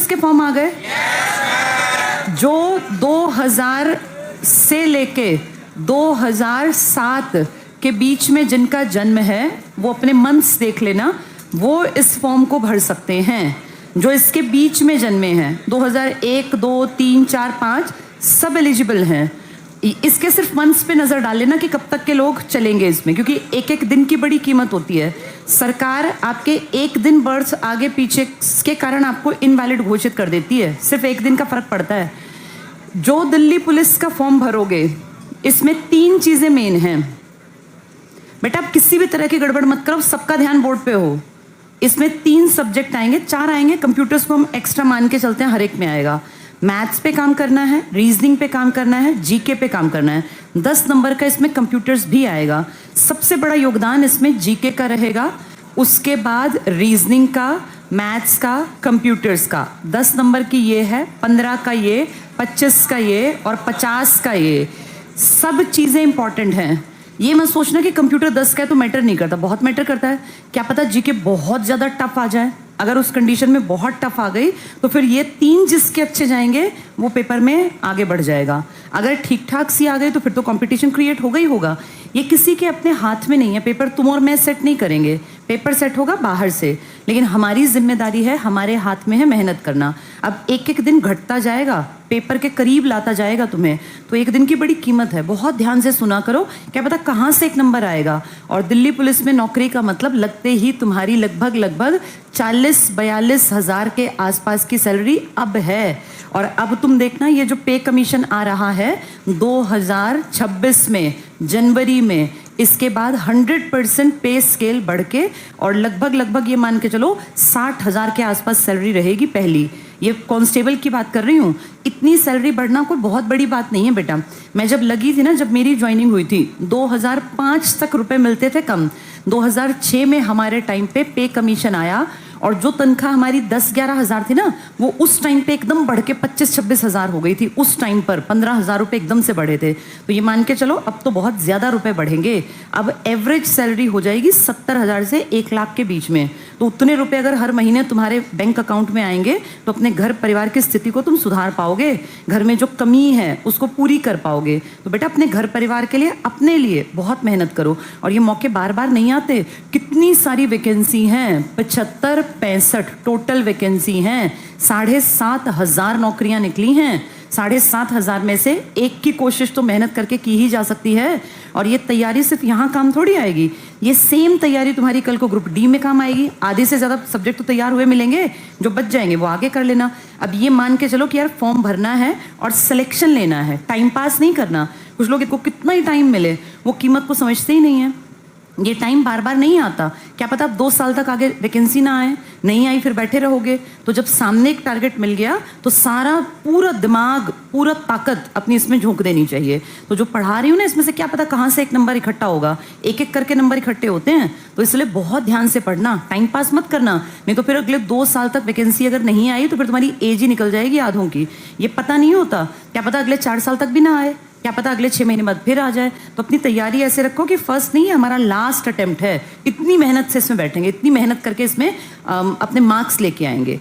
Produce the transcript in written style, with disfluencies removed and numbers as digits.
Police के form आ गए? जो 2000 से लेके 2007 के बीच में जिनका जन्म है वो अपने मंथ्स देख लेना, वो इस फॉर्म को भर सकते हैं। जो इसके बीच में जन्मे हैं 2001, 2, 3, 4, 5 सब एलिजिबल हैं। इसके सिर्फ मंथ्स पे नजर डाल लेना कि कब तक के लोग चलेंगे इसमें, क्योंकि एक एक दिन की बड़ी कीमत होती है। सरकार आपके एक दिन बर्थ आगे पीछे के कारण आपको इनवैलिड घोषित कर देती है, सिर्फ एक दिन का फर्क पड़ता है। जो दिल्ली पुलिस का फॉर्म भरोगे इसमें 3 चीजें मेन हैं बेटा, आप किसी भी तरह की गड़बड़ मत करो, सबका ध्यान बोर्ड पे हो। इसमें 3 सब्जेक्ट आएंगे, 4 आएंगे, कंप्यूटर्स को हम एक्स्ट्रा मान के चलते हैं, हर एक में आएगा। मैथ्स पे काम करना है, रीजनिंग पे काम करना है, जीके पे काम करना है। 10 नंबर का इसमें कंप्यूटर्स भी आएगा। सबसे बड़ा योगदान इसमें जीके का रहेगा, उसके बाद रीजनिंग का, मैथ्स का, कंप्यूटर्स का। 10 नंबर की ये है, 15 का ये, 25 का ये और 50 का ये। सब चीज़ें इंपॉर्टेंट हैं। ये मत सोचना कि कंप्यूटर 10 का है तो मैटर नहीं करता, बहुत मैटर करता है। क्या पता जीके बहुत ज़्यादा टफ आ जाए, अगर उस कंडीशन में बहुत टफ आ गई तो फिर ये 3 जिसके अच्छे जाएंगे वो पेपर में आगे बढ़ जाएगा। अगर ठीक ठाक सी आ गई तो फिर तो कंपटीशन क्रिएट होगा ही होगा। ये किसी के अपने हाथ में नहीं है, पेपर तुम और मैं सेट नहीं करेंगे, पेपर सेट होगा बाहर से। लेकिन हमारी जिम्मेदारी है, हमारे हाथ में है मेहनत करना। अब एक एक दिन घटता जाएगा, पेपर के करीब लाता जाएगा तुम्हें, तो एक दिन की बड़ी कीमत है। बहुत ध्यान से सुना करो, क्या पता कहाँ से एक नंबर आएगा। और दिल्ली पुलिस में नौकरी का मतलब लगते ही तुम्हारी लगभग 40-42 हज़ार के आसपास की सैलरी अब है। और अब तुम देखना, ये जो पे कमीशन आ रहा है 2026 में जनवरी में, इसके बाद 100% पे स्केल बढ़ के और लगभग ये मान के चलो 60,000 के आसपास सैलरी रहेगी पहली। ये कांस्टेबल की बात कर रही हूँ। इतनी सैलरी बढ़ना कोई बहुत बड़ी बात नहीं है बेटा। मैं जब लगी थी ना, जब मेरी ज्वाइनिंग हुई थी 2005 तक रुपए मिलते थे कम। 2006 में हमारे टाइम पे कमीशन आया और जो तनख्वाह हमारी 10-11 हज़ार थी ना, वो उस टाइम पे एकदम बढ़ के 25-26 हज़ार हो गई थी। उस टाइम पर 15 हज़ार रुपये एकदम से बढ़े थे। तो ये मान के चलो अब तो बहुत ज़्यादा रुपए बढ़ेंगे। अब एवरेज सैलरी हो जाएगी 70,000 से 1 लाख के बीच में। तो उतने रुपए अगर हर महीने तुम्हारे बैंक अकाउंट में आएंगे तो अपने घर परिवार की स्थिति को तुम सुधार पाओगे, घर में जो कमी है उसको पूरी कर पाओगे। तो बेटा अपने घर परिवार के लिए, अपने लिए बहुत मेहनत करो। और ये मौके बार बार नहीं आते। कितनी सारी वैकेंसी हैं, 65 टोटल वैकेंसी हैं, 7,500 नौकरियां निकली हैं। 7,500 में से एक की कोशिश तो मेहनत करके की ही जा सकती है। और ये तैयारी सिर्फ यहाँ काम थोड़ी आएगी, ये सेम तैयारी तुम्हारी कल को ग्रुप डी में काम आएगी। आधे से ज़्यादा सब्जेक्ट तो तैयार हुए मिलेंगे, जो बच जाएंगे वो आगे कर लेना। अब ये मान के चलो कि यार फॉर्म भरना है और सिलेक्शन लेना है, टाइम पास नहीं करना। कुछ लोग इनको कितना ही टाइम मिले वो कीमत को समझते ही नहीं है। ये टाइम बार बार नहीं आता, क्या पता अब 2 साल तक आगे वैकेंसी ना आए, नहीं आई फिर बैठे रहोगे। तो जब सामने एक टारगेट मिल गया तो सारा पूरा दिमाग, पूरा ताकत अपनी इसमें झोंक देनी चाहिए। तो जो पढ़ा रही हूँ ना, इसमें से क्या पता कहाँ से एक नंबर इकट्ठा होगा, एक एक करके नंबर इकट्ठे होते हैं। तो इसलिए बहुत ध्यान से पढ़ना, टाइम पास मत करना, नहीं तो फिर अगले 2 साल तक वैकेंसी अगर नहीं आई तो फिर तुम्हारी एज ही निकल जाएगी आधों की। ये पता नहीं होता, क्या पता अगले 4 साल तक भी ना आए, क्या पता अगले 6 महीने बाद फिर आ जाए। तो अपनी तैयारी ऐसे रखो कि फर्स्ट नहीं, हमारा लास्ट अटेम्प्ट है। इतनी मेहनत से इसमें बैठेंगे, इतनी मेहनत करके इसमें अपने मार्क्स लेके आएंगे।